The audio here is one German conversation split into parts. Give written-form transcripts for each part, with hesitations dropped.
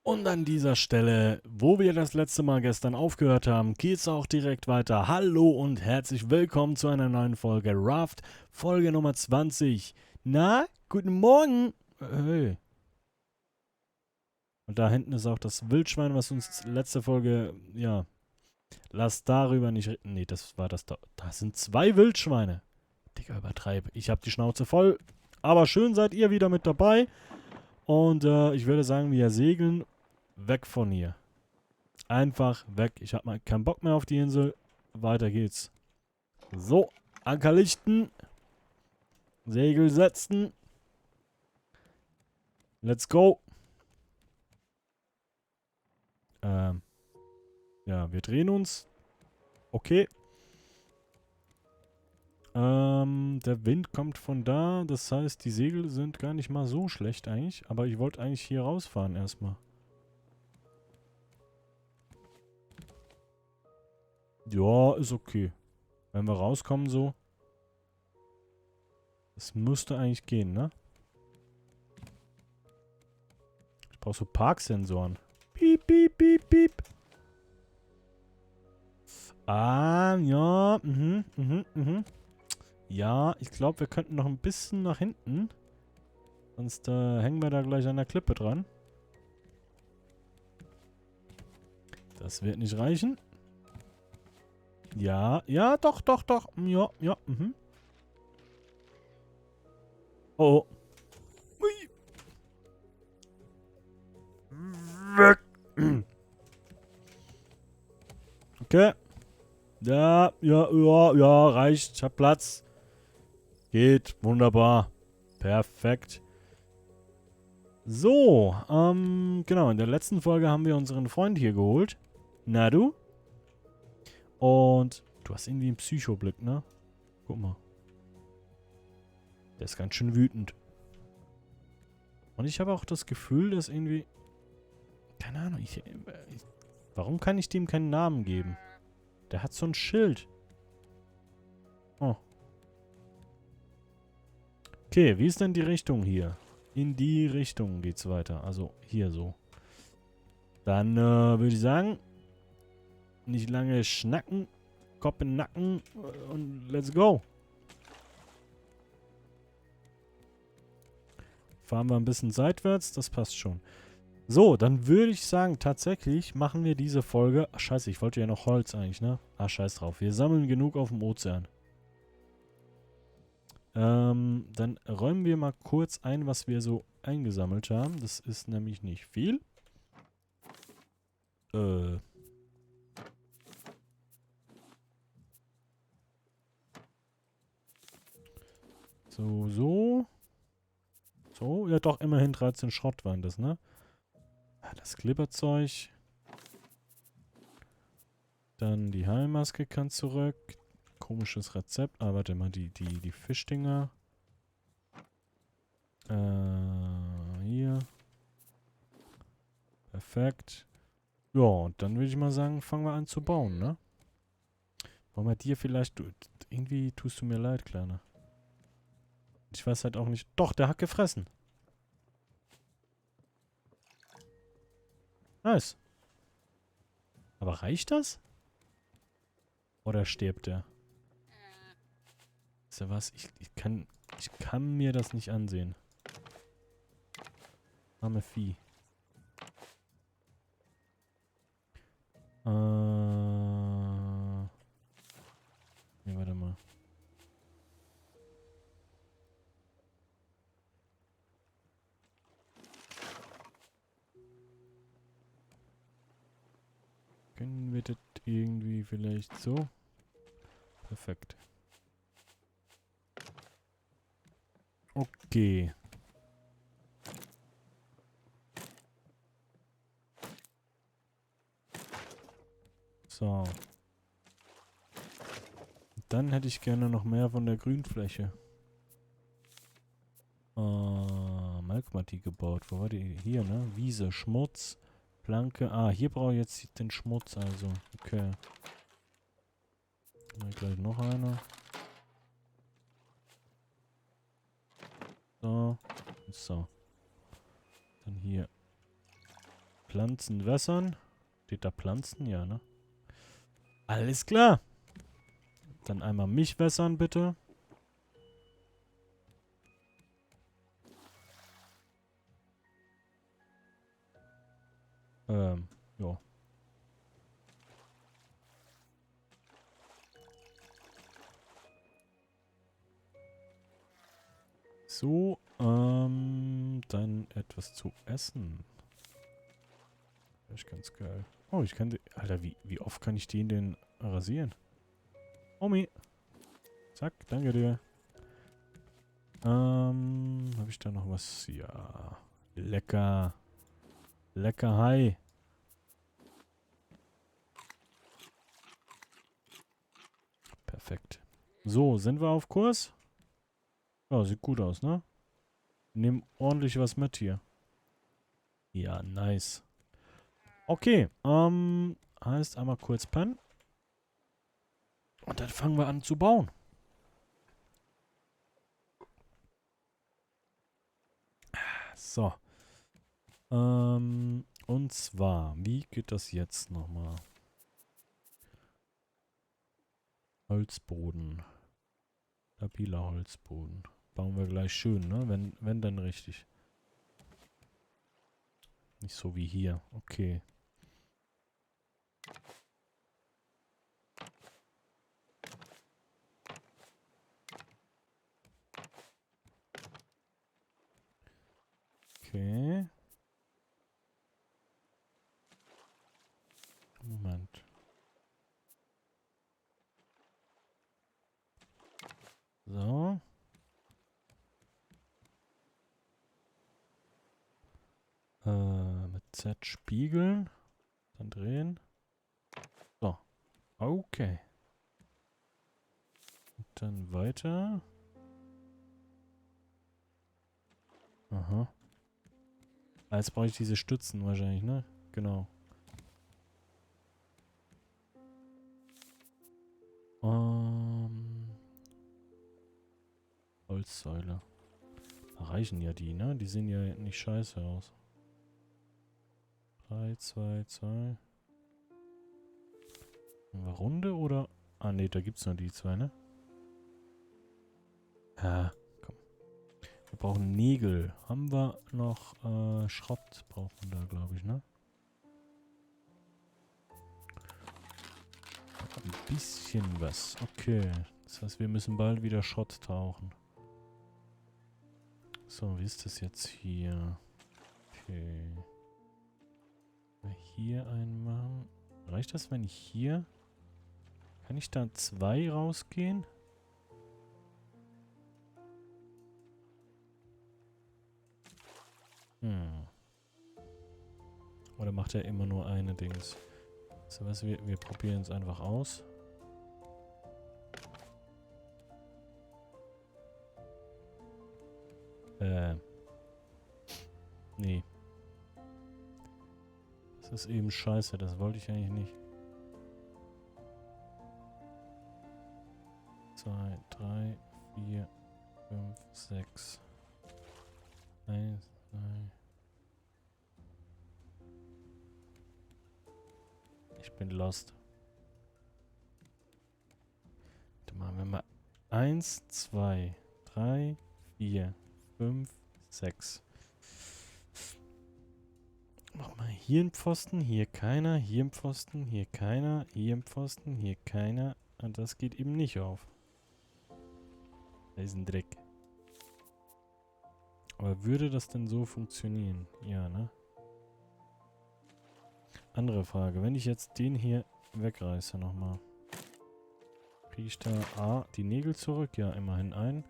Und an dieser Stelle, wo wir das letzte Mal gestern aufgehört haben, geht's auch direkt weiter. Hallo und herzlich willkommen zu einer neuen Folge Raft, Folge Nummer 20. Na, guten Morgen. Hey. Und da hinten ist auch das Wildschwein, was uns letzte Folge, ja, lass darüber nicht reden. Nee, das war das da. Da sind zwei Wildschweine. Digga, übertreib. Ich hab die Schnauze voll. Aber schön seid ihr wieder mit dabei. Und ich würde sagen, wir segeln weg von hier. Einfach weg. Ich habe mal keinen Bock mehr auf die Insel. Weiter geht's. So, Anker lichten. Segel setzen. Let's go. Ähm, ja, wir drehen uns. Okay. Der Wind kommt von da. Das heißt, die Segel sind gar nicht mal so schlecht eigentlich. Aber ich wollte eigentlich hier rausfahren erstmal. Ja, ist okay. Wenn wir rauskommen so. Das müsste eigentlich gehen, ne? Ich brauche so Parksensoren. Piep, piep, piep, piep. Ah, ja, Ja, ich glaube, wir könnten noch ein bisschen nach hinten. Sonst hängen wir da gleich an der Klippe dran. Das wird nicht reichen. Ja, ja, doch, doch, doch. Ja, ja, Oh, oh. Ui. Weg. Okay. Ja, ja, ja, ja, reicht. Ich hab Platz. Geht. Wunderbar. Perfekt. So, genau. In der letzten Folge haben wir unseren Freund hier geholt. Na du? Und du hast irgendwie einen Psychoblick, ne? Guck mal. Der ist ganz schön wütend. Und ich habe auch das Gefühl, dass irgendwie... Keine Ahnung, warum kann ich dem keinen Namen geben? Der hat so ein Schild. Oh. Okay, wie ist denn die Richtung hier? In die Richtung geht's weiter. Also hier so. Dann würde ich sagen, nicht lange schnacken, Kopf in den Nacken und let's go. Fahren wir ein bisschen seitwärts, das passt schon. So, dann würde ich sagen, tatsächlich machen wir diese Folge... Ach, scheiße, ich wollte ja noch Holz eigentlich, ne? Ah, scheiß drauf. Wir sammeln genug auf dem Ozean. Dann räumen wir mal kurz ein, was wir so eingesammelt haben. Das ist nämlich nicht viel. So, so. So, ja doch, immerhin 13 Schrott waren das, ne? Ah, das Glibberzeug. Dann die Heilmaske kann zurück. Komisches Rezept. Ah, warte mal, die Fischdinger. Hier. Perfekt. Ja, und dann würde ich mal sagen, fangen wir an zu bauen, ne? Wollen wir dir vielleicht... irgendwie tust du mir leid, Kleiner. Ich weiß halt auch nicht... Doch, der hat gefressen. Nice. Aber reicht das? Oder stirbt der? Ist ja was? Ich kann mir das nicht ansehen. Arme Vieh. Nee, warte mal. Können wir das irgendwie vielleicht so? Perfekt. Okay. So. Dann hätte ich gerne noch mehr von der Grünfläche. Melkmatt gebaut. Wo war die? Hier, ne? Wiese, Schmutz, Planke. Ah, hier brauche ich jetzt den Schmutz also. Okay. Dann gleich noch einer. So. So. Dann hier. Pflanzen wässern. Steht da Pflanzen? Ja, ne? Alles klar. Dann einmal mich wässern, bitte. Ja. So, dann etwas zu essen. Das ist ganz geil. Oh, ich kann die... Alter, wie oft kann ich den denn rasieren? Omi. Zack, danke dir. Habe ich da noch was? Ja. Lecker. Lecker Hai. Perfekt. So, sind wir auf Kurs? Ja, sieht gut aus, ne? Nehmen ordentlich was mit hier. Ja, nice. Okay, heißt einmal kurz pennen. Und dann fangen wir an zu bauen. So. Und zwar, wie geht das jetzt nochmal? Holzboden. Stabiler Holzboden. Bauen wir gleich schön, ne? Wenn dann richtig. Nicht so wie hier. Okay. Okay. Moment. So. Mit Z spiegeln. Dann drehen. So. Okay. Und dann weiter. Aha. Ah, jetzt brauche ich diese Stützen wahrscheinlich, ne? Genau. Holzsäule. Da reichen ja die, ne? Die sehen ja nicht scheiße aus. 3, 2, 2. Eine Runde oder? Ah, ne, da gibt's nur die zwei, ne? Ja, komm. Wir brauchen Nägel. Haben wir noch Schrott brauchen wir da, glaube ich, ne? Ein bisschen was. Okay. Das heißt, wir müssen bald wieder Schrott tauchen. So, wie ist das jetzt hier? Okay. Mal hier einen machen. Reicht das, wenn ich hier... Kann ich da 2 rausgehen? Hm. Oder macht er immer nur eine Dings? So was, wir probieren es einfach aus. Nee. Das ist eben scheiße, das wollte ich eigentlich nicht. 2, 3, 4, 5, 6. 1, 2. Ich bin lost. Warte mal, wenn wir 1, 2, 3, 4, 5, 6. Mach mal hier einen Pfosten, hier keiner, hier einen Pfosten, hier keiner, hier einen Pfosten, hier keiner. Und das geht eben nicht auf. Da ist ein Dreck. Aber würde das denn so funktionieren? Ja, ne? Andere Frage. Wenn ich jetzt den hier wegreiße nochmal. Kriege ich da A, die Nägel zurück? Ja, immerhin ein.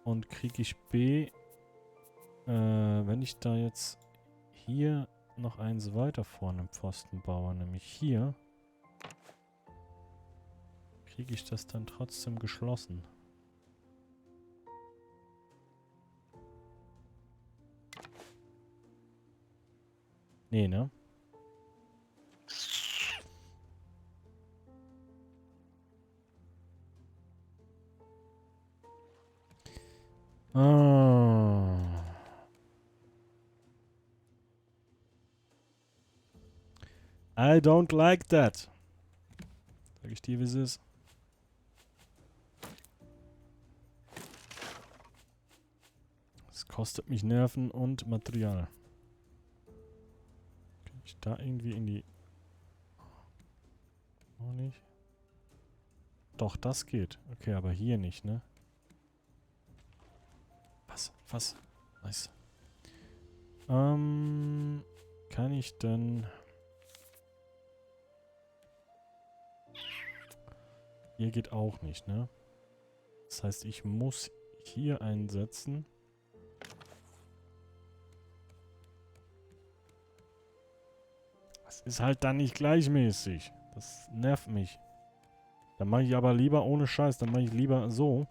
Und kriege ich B, wenn ich da jetzt hier noch eins weiter vorne im Pfosten baue, nämlich hier, kriege ich das dann trotzdem geschlossen. Nee, ne? Ah. I don't like that. Sag ich dir, wie es ist. Es kostet mich Nerven und Material. Kann ich da irgendwie in die... Auch nicht. Doch, das geht. Okay, aber hier nicht, ne? Was? Nice. Kann ich denn... Hier geht auch nicht, ne? Das heißt, ich muss hier einsetzen. Das ist halt dann nicht gleichmäßig. Das nervt mich. Dann mache ich aber lieber ohne Scheiß. Dann mache ich lieber so.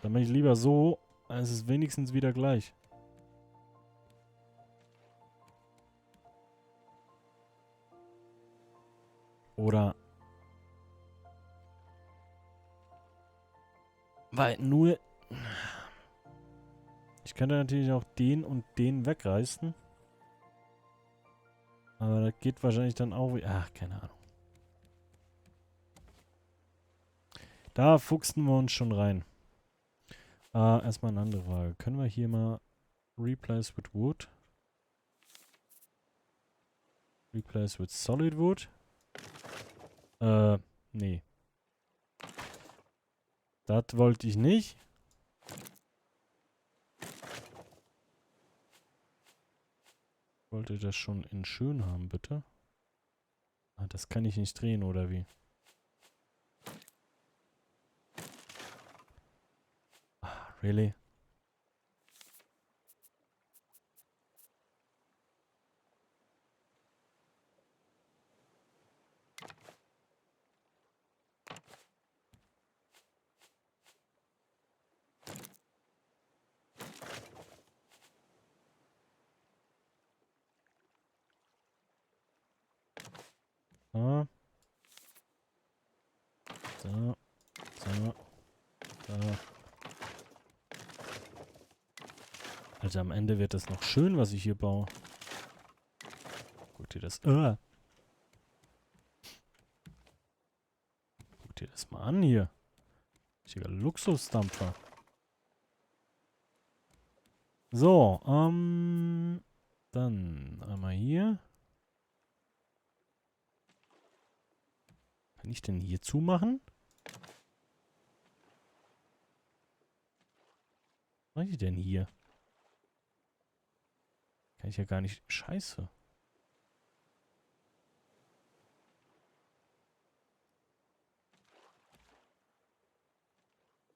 Dann mache ich lieber so. Dann ist es wenigstens wieder gleich. Oder... Weil nur... Ich könnte natürlich auch den und den wegreißen. Aber das geht wahrscheinlich dann auch... Ach, keine Ahnung. Da fuchsen wir uns schon rein. Erstmal eine andere Frage. Können wir hier mal Replace with Wood? Replace with Solid Wood? Nee. Das wollte ich nicht. Ich wollte das schon in schön haben, bitte. Ah, das kann ich nicht drehen, oder wie? Ah, really? Ah. So. So. So. Also am Ende wird das noch schön, was ich hier baue. Guck dir das... Guck dir das mal an hier. Richtiger Luxusdampfer. So, dann einmal hier. Kann ich denn hier zumachen? Was mache ich denn hier? Kann ich ja gar nicht... Scheiße.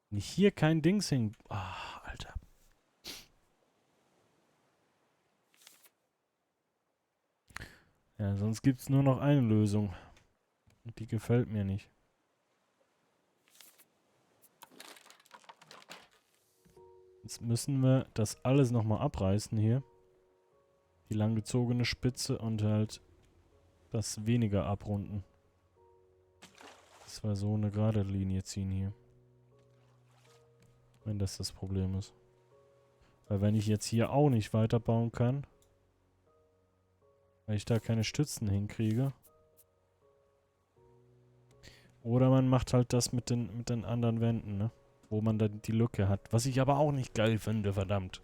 Wenn ich hier kein Dings hin... Ah, Alter. Ja, sonst gibt es nur noch eine Lösung. Und die gefällt mir nicht. Jetzt müssen wir das alles nochmal abreißen hier. Die langgezogene Spitze und halt das weniger abrunden. Das war so eine gerade Linie ziehen hier. Wenn das das Problem ist. Weil wenn ich jetzt hier auch nicht weiterbauen kann, weil ich da keine Stützen hinkriege. Oder man macht halt das mit den anderen Wänden, ne? Wo man dann die Lücke hat. Was ich aber auch nicht geil finde, verdammt.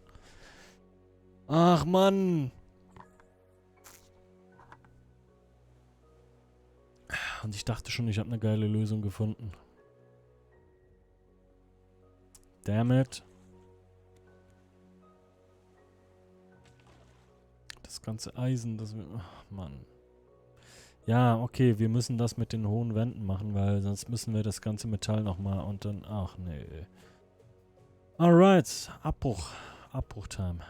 Ach, Mann! Und ich dachte schon, ich habe eine geile Lösung gefunden. Damn it. Das ganze Eisen, das wir... Ach, Mann. Ja, okay, wir müssen das mit den hohen Wänden machen, weil sonst müssen wir das ganze Metall nochmal und dann... Ach, nee. Alright, Abbruch. Abbruchtime.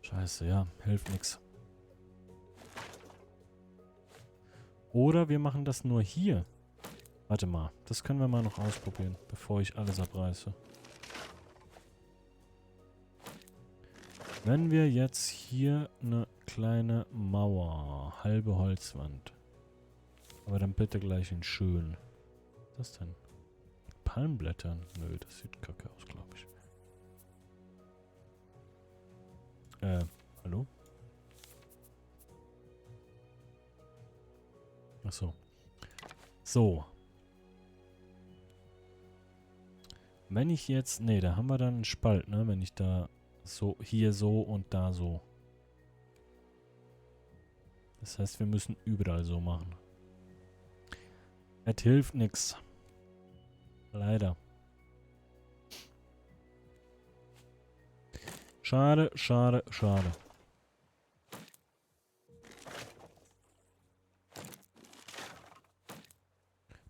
Scheiße, ja, hilft nix. Oder wir machen das nur hier. Warte mal, das können wir mal noch ausprobieren, bevor ich alles abreiße. Wenn wir jetzt hier eine kleine Mauer, halbe Holzwand. Aber dann bitte gleich in schön. Was ist das denn? Palmblättern. Nö, das sieht kacke aus, glaube ich. Hallo? Achso. So. Wenn ich jetzt... Ne, da haben wir dann einen Spalt, ne? Wenn ich da so, hier so und da so. Das heißt, wir müssen überall so machen. Es hilft nix. Leider. Schade, schade, schade.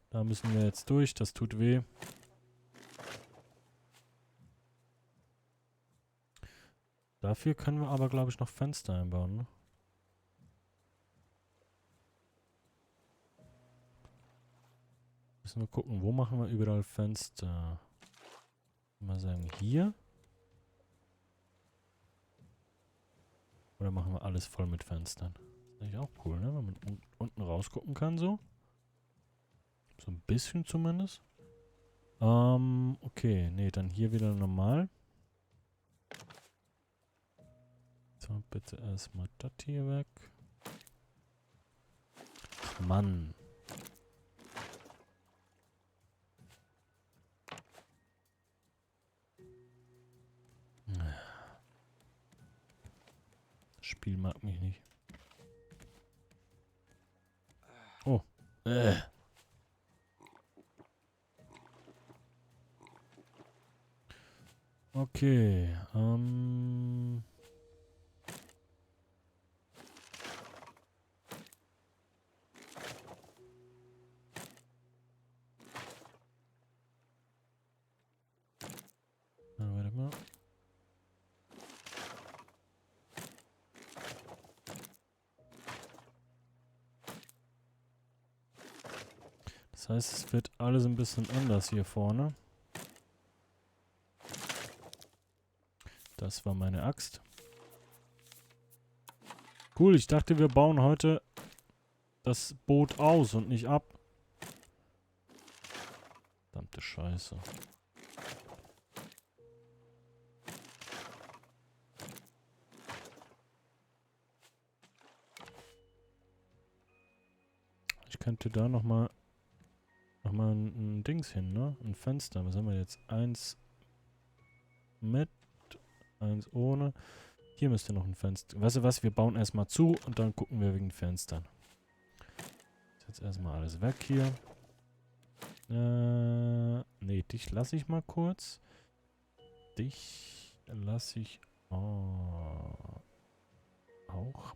Da müssen wir jetzt durch. Das tut weh. Dafür können wir aber, glaube ich, noch Fenster einbauen, ne? Müssen wir gucken, wo machen wir überall Fenster? Mal sagen, hier? Oder machen wir alles voll mit Fenstern? Das ist eigentlich auch cool, ne? Wenn man unten rausgucken kann, so. So ein bisschen zumindest. Okay. Nee, dann hier wieder normal. So, bitte erstmal das hier weg. Mann. Das Spiel mag mich nicht. Oh. Okay. Warte mal. Das heißt, es wird alles ein bisschen anders hier vorne. Das war meine Axt. Cool, ich dachte, wir bauen heute das Boot aus und nicht ab. Verdammte Scheiße. Ich könnte da nochmal ein Dings hin, ne? Ein Fenster. Was haben wir jetzt? Eins mit, eins ohne. Hier müsste noch ein Fenster. Weißt du was? Wir bauen erstmal zu und dann gucken wir wegen Fenstern. Jetzt erstmal alles weg hier. Nee, dich lasse ich mal kurz. Dich lasse ich auch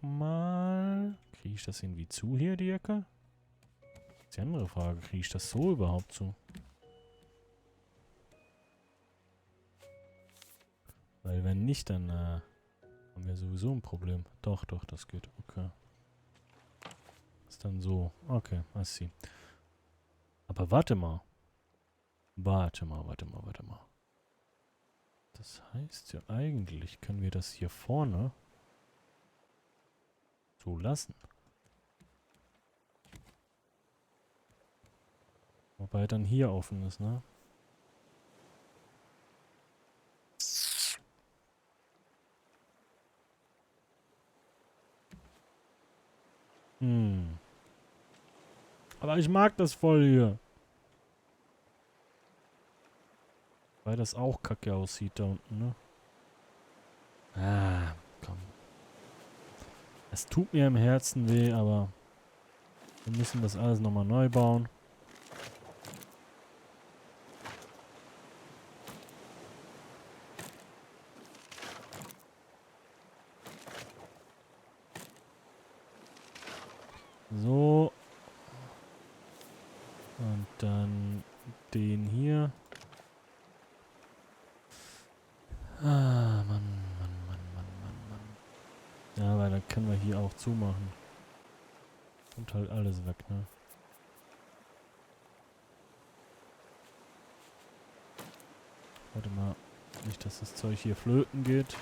mal. Kriege ich das irgendwie zu hier, die Ecke? Das ist die andere Frage. Kriege ich das so überhaupt zu? Weil wenn nicht, dann haben wir sowieso ein Problem. Doch, doch, das geht. Okay. Ist dann so. Okay, I see. Aber warte mal. Warte mal. Das heißt ja eigentlich, können wir das hier vorne so lassen. Wobei dann hier offen ist, ne? Aber ich mag das voll hier. Weil das auch kacke aussieht da unten, ne? Ah, komm. Es tut mir im Herzen weh, aber wir müssen das alles nochmal neu bauen. So. Und dann den hier. Ah, Mann. Ja, weil dann können wir hier auch zumachen. Kommt halt alles weg, ne? Warte mal. Nicht, dass das Zeug hier flöten geht.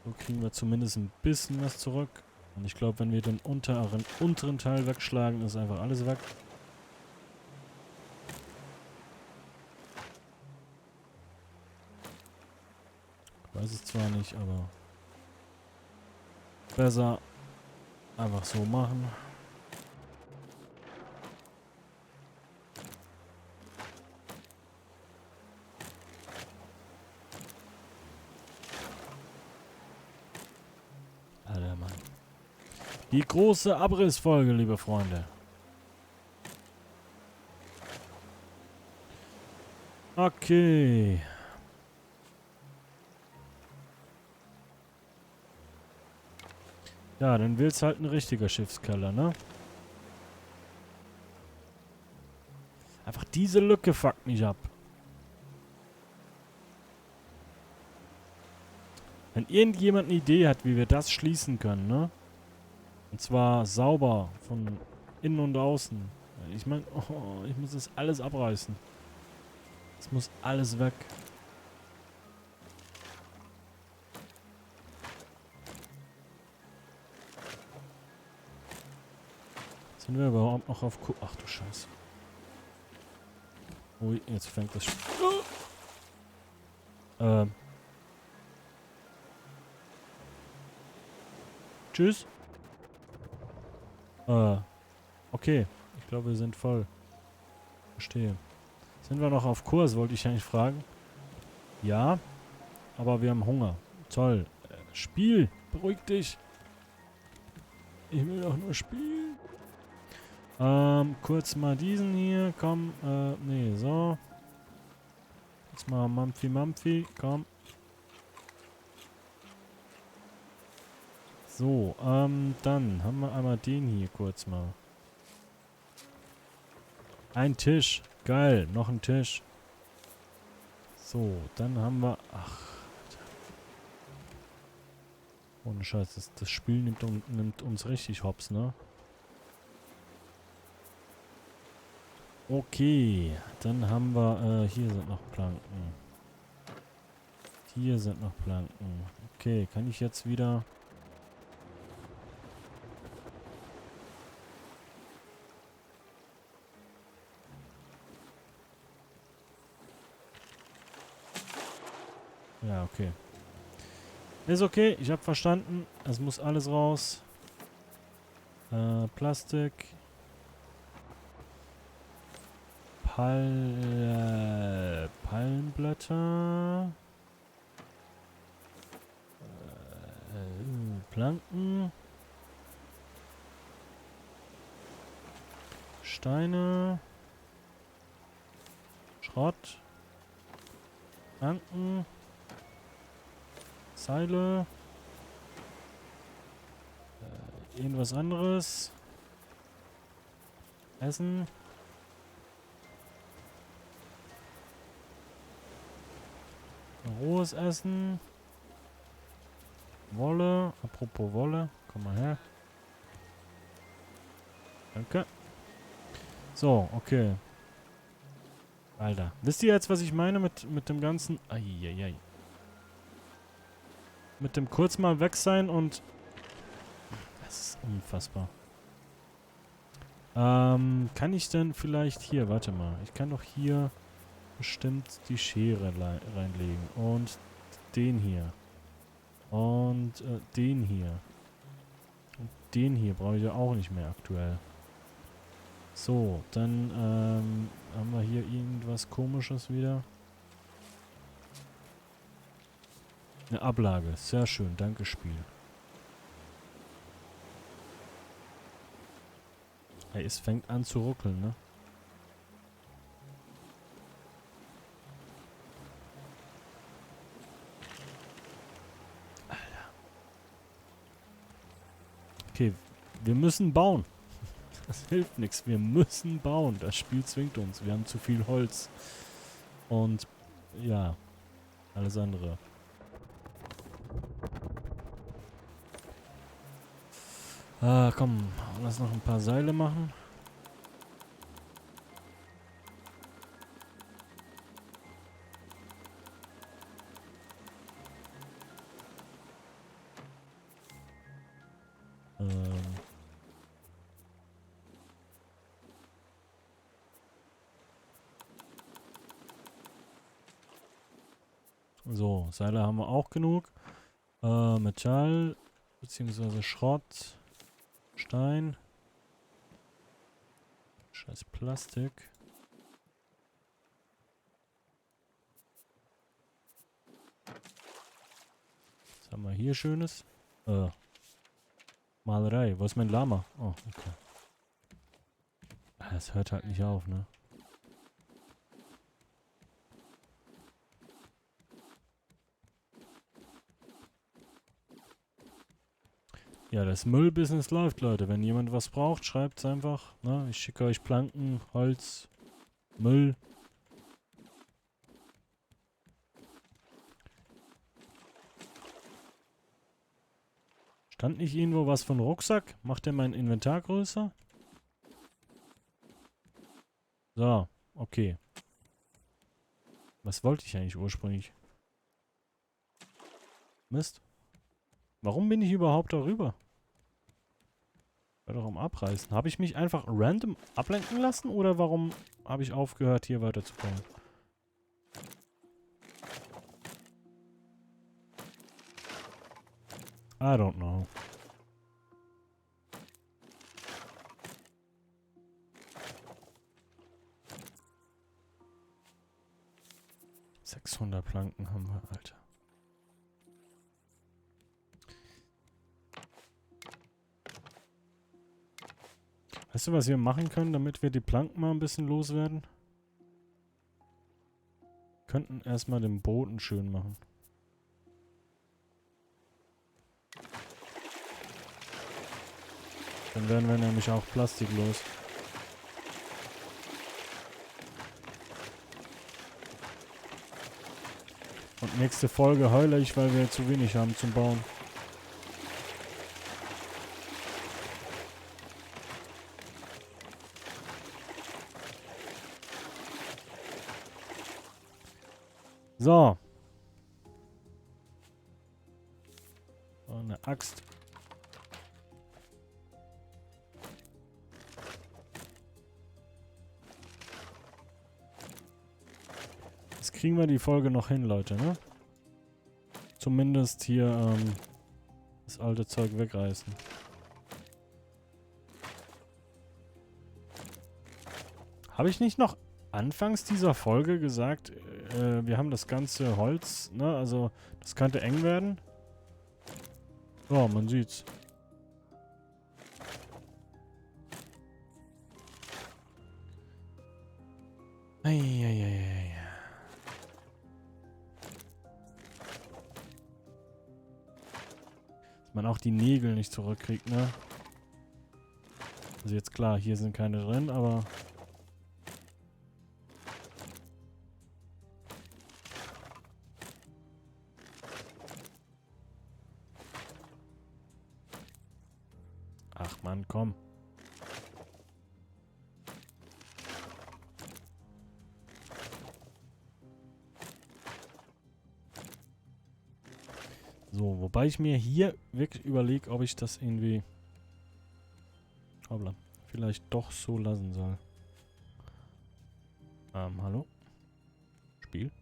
So kriegen wir zumindest ein bisschen was zurück. Und ich glaube, wenn wir den unteren Teil wegschlagen, ist einfach alles weg. weiß es zwar nicht, aber besser einfach so machen. Alter Mann. Die große Abrissfolge, liebe Freunde. Okay. Ja, dann will's halt ein richtiger Schiffskeller, ne? Einfach diese Lücke fuckt mich ab. Wenn irgendjemand eine Idee hat, wie wir das schließen können, ne? Und zwar sauber, von innen und außen. Ich meine, oh, ich muss das alles abreißen. Es muss alles weg. Sind wir überhaupt noch auf Ach du Scheiße. Ui, jetzt fängt das... Tschüss. Okay. Ich glaube, wir sind voll. Verstehe. Sind wir noch auf Kurs, wollte ich eigentlich fragen. Ja, aber wir haben Hunger. Toll. Spiel, beruhig dich. Ich will doch nur spielen. Kurz mal diesen hier. Komm, nee, so. Jetzt mal Mampfi, komm. So, dann haben wir einmal den hier kurz mal. Ein Tisch. Geil, noch ein Tisch. So, dann haben wir... Ach, Alter. Ohne Scheiß, das Spiel nimmt uns richtig hops, ne? Okay, dann haben wir... hier sind noch Planken. Hier sind noch Planken. Okay, kann ich jetzt wieder... Ja, okay. Ist okay, ich habe verstanden. Es muss alles raus. Plastik. Palmblätter. Planken. Steine. Schrott. Planken. Seile. Irgendwas anderes. Essen. Rohes Essen. Wolle. Apropos Wolle. Komm mal her. Danke. So, okay. Alter. Wisst ihr jetzt, was ich meine mit dem ganzen... Eieiei. Mit dem kurz mal weg sein und... Das ist unfassbar. Kann ich denn vielleicht hier... Warte mal. Ich kann doch hier bestimmt die Schere reinlegen. Und den hier. Und den hier. Und den hier brauche ich ja auch nicht mehr aktuell. So, dann haben wir hier irgendwas Komisches wieder. Eine Ablage. Sehr schön. Danke, Spiel. Hey, es fängt an zu ruckeln, ne? Alter. Okay, wir müssen bauen. Das hilft nichts. Wir müssen bauen. Das Spiel zwingt uns. Wir haben zu viel Holz. Und ja, alles andere. Komm, lass noch ein paar Seile machen. So, Seile haben wir auch genug. Metall, beziehungsweise Schrott, Stein. Scheiß Plastik. Was haben wir hier Schönes? Malerei. Wo ist mein Lama? Oh, okay. Es hört halt nicht auf, ne? Ja, das Müllbusiness läuft, Leute. Wenn jemand was braucht, schreibt es einfach. Ne? Ich schicke euch Planken, Holz, Müll. Stand nicht irgendwo was von Rucksack? Macht er mein Inventar größer? So, okay. Was wollte ich eigentlich ursprünglich? Mist. Warum bin ich überhaupt darüber? War doch am Abreißen. Habe ich mich einfach random ablenken lassen oder warum habe ich aufgehört, hier weiter zu bauen? I don't know. ...600 Planken haben wir, Alter. Weißt du, was wir machen können, damit wir die Planken mal ein bisschen loswerden? Könnten erstmal den Boden schön machen. Dann werden wir nämlich auch Plastik los. Und nächste Folge heule ich, weil wir zu wenig haben zum Bauen. So. Oh, eine Axt. Jetzt kriegen wir die Folge noch hin, Leute, ne? Zumindest hier das alte Zeug wegreißen. Habe ich nicht noch anfangs dieser Folge gesagt, wir haben das ganze Holz, ne? Also, das könnte eng werden. Ja, man sieht's. Eieieiei. Dass man auch die Nägel nicht zurückkriegt, ne? Also jetzt klar, hier sind keine drin, aber... Ach Mann, komm. So, wobei ich mir hier wirklich überlege, ob ich das irgendwie... Hoppla. Vielleicht doch so lassen soll. Hallo? Spiel?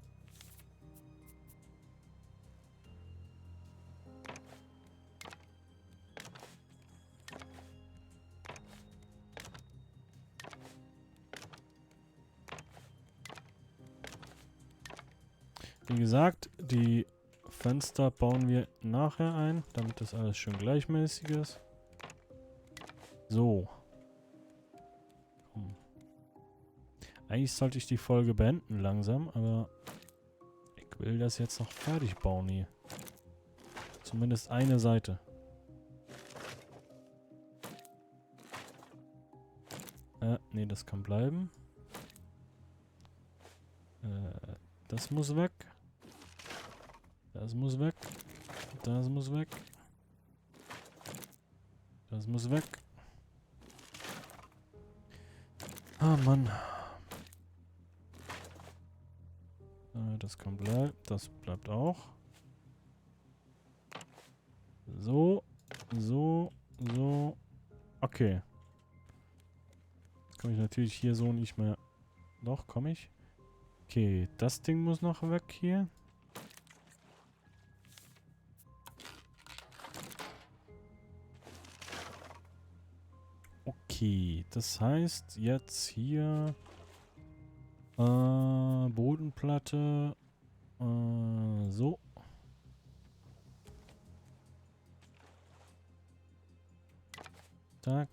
Wie gesagt, die Fenster bauen wir nachher ein, damit das alles schön gleichmäßig ist. So. Komm. Eigentlich sollte ich die Folge beenden langsam, aber ich will das jetzt noch fertig bauen hier. Zumindest eine Seite. Nee, das kann bleiben. Das muss weg. Das muss weg. Das muss weg. Das muss weg. Ah, Mann. Das kann bleiben. Das bleibt auch. So. So. So. Okay. Jetzt komme ich natürlich hier so nicht mehr... Doch, komme ich. Okay, das Ding muss noch weg hier. Okay, das heißt jetzt hier Bodenplatte. So. Tack,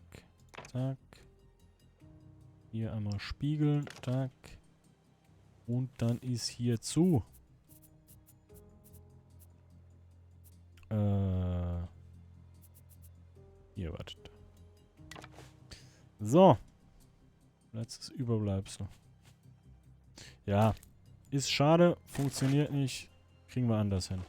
tack. Hier einmal spiegeln, tack. Und dann ist hier zu. Hier, wartet. So. Letztes Überbleibsel. Ja. Ist schade. Funktioniert nicht. Kriegen wir anders hin.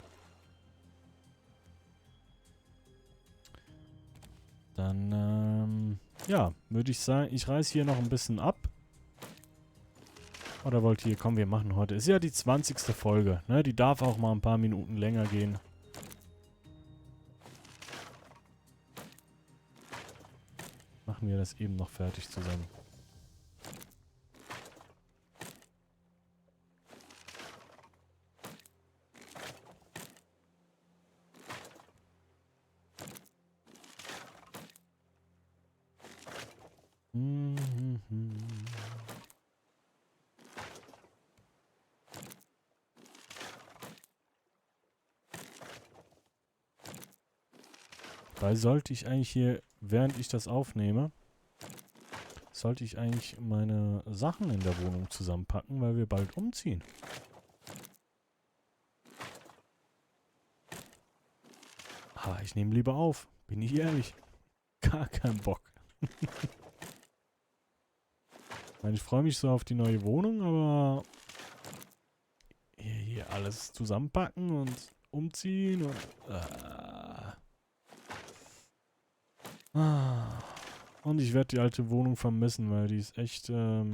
Dann, ja, würde ich sagen, ich reiße hier noch ein bisschen ab. Oder wollt ihr, komm, wir machen heute. Ist ja die 20. Folge, ne? Die darf auch mal ein paar Minuten länger gehen. Machen wir das eben noch fertig zusammen. Weil sollte ich eigentlich hier, während ich das aufnehme, sollte ich eigentlich meine Sachen in der Wohnung zusammenpacken, weil wir bald umziehen. Aber ich nehme lieber auf, bin ich ehrlich. Gar keinen Bock. Ich meine, ich freue mich so auf die neue Wohnung, aber hier alles zusammenpacken und umziehen und und ich werde die alte Wohnung vermissen, weil die ist echt ja,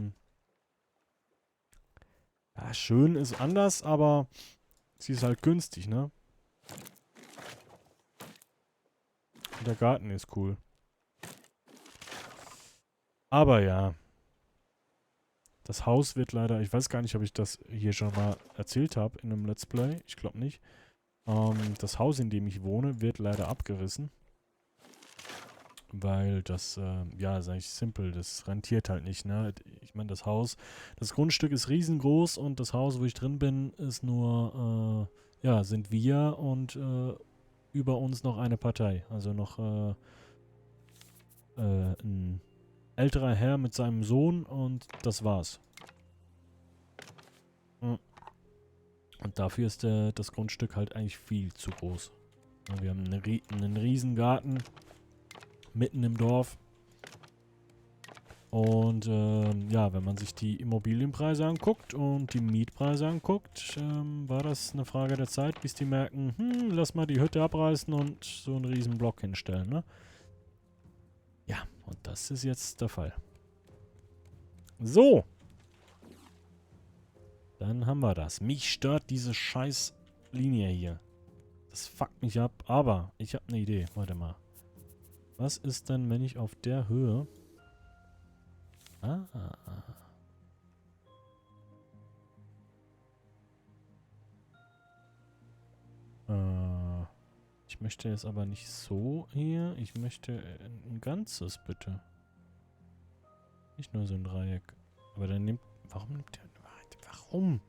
schön ist anders, aber sie ist halt günstig, ne? Und der Garten ist cool. Aber ja. Das Haus wird leider, ich weiß gar nicht, ob ich das hier schon mal erzählt habe in einem Let's Play. Ich glaube nicht. Das Haus, in dem ich wohne, wird leider abgerissen. Weil das, ja, ist eigentlich simpel. Das rentiert halt nicht, ne? Ich meine, das Grundstück ist riesengroß und das Haus, wo ich drin bin, ist nur, ja, sind wir und über uns noch eine Partei. Also noch ein älterer Herr mit seinem Sohn und das war's. Und dafür ist das Grundstück halt eigentlich viel zu groß. Ja, wir haben einen riesen Garten mitten im Dorf. Und ja, wenn man sich die Immobilienpreise anguckt und die Mietpreise anguckt, war das eine Frage der Zeit, bis die merken, lass mal die Hütte abreißen und so einen riesen Block hinstellen, ne? Ja, und das ist jetzt der Fall. So. Dann haben wir das. Mich stört diese scheiß Linie hier. Das fuckt mich ab, aber ich habe eine Idee. Warte mal. Was ist denn, wenn ich auf der Höhe... Ich möchte jetzt aber nicht so hier. Ich möchte ein ganzes, bitte. Nicht nur so ein Dreieck. Aber dann nimmt... Warum nimmt der... Warum?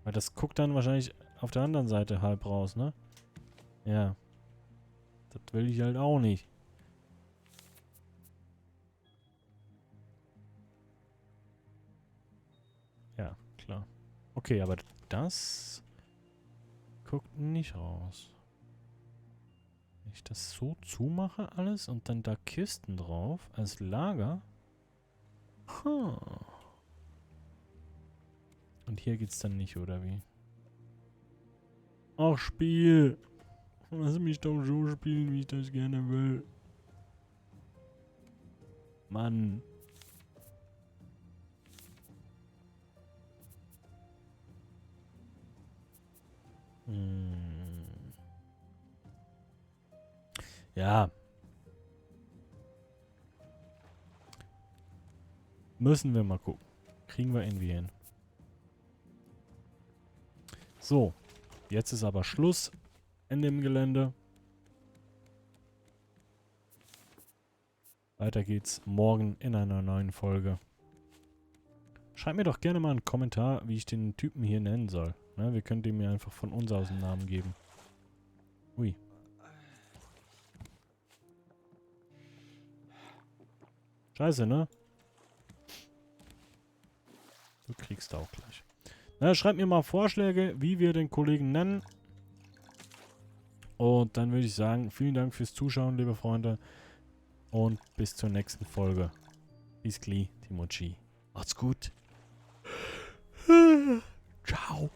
Weil das guckt dann wahrscheinlich auf der anderen Seite halb raus, ne? Ja. Das will ich halt auch nicht. Ja, klar. Okay, aber das guckt nicht raus. Wenn ich das so zumache alles und dann da Kisten drauf als Lager. Und hier geht's dann nicht, oder wie? Ach, Spiel! Lass mich doch so spielen, wie ich das gerne will. Mann. Ja. Müssen wir mal gucken. Kriegen wir irgendwie hin. So. Jetzt ist aber Schluss in dem Gelände. Weiter geht's morgen in einer neuen Folge. Schreibt mir doch gerne mal einen Kommentar, wie ich den Typen hier nennen soll. Ne, wir können dem mir einfach von uns aus einen Namen geben. Ui. Scheiße, ne? Du kriegst auch gleich. Na, schreibt mir mal Vorschläge, wie wir den Kollegen nennen. Und dann würde ich sagen, vielen Dank fürs Zuschauen, liebe Freunde. Und bis zur nächsten Folge. Bis gleich, Timochi. Macht's gut. Ciao.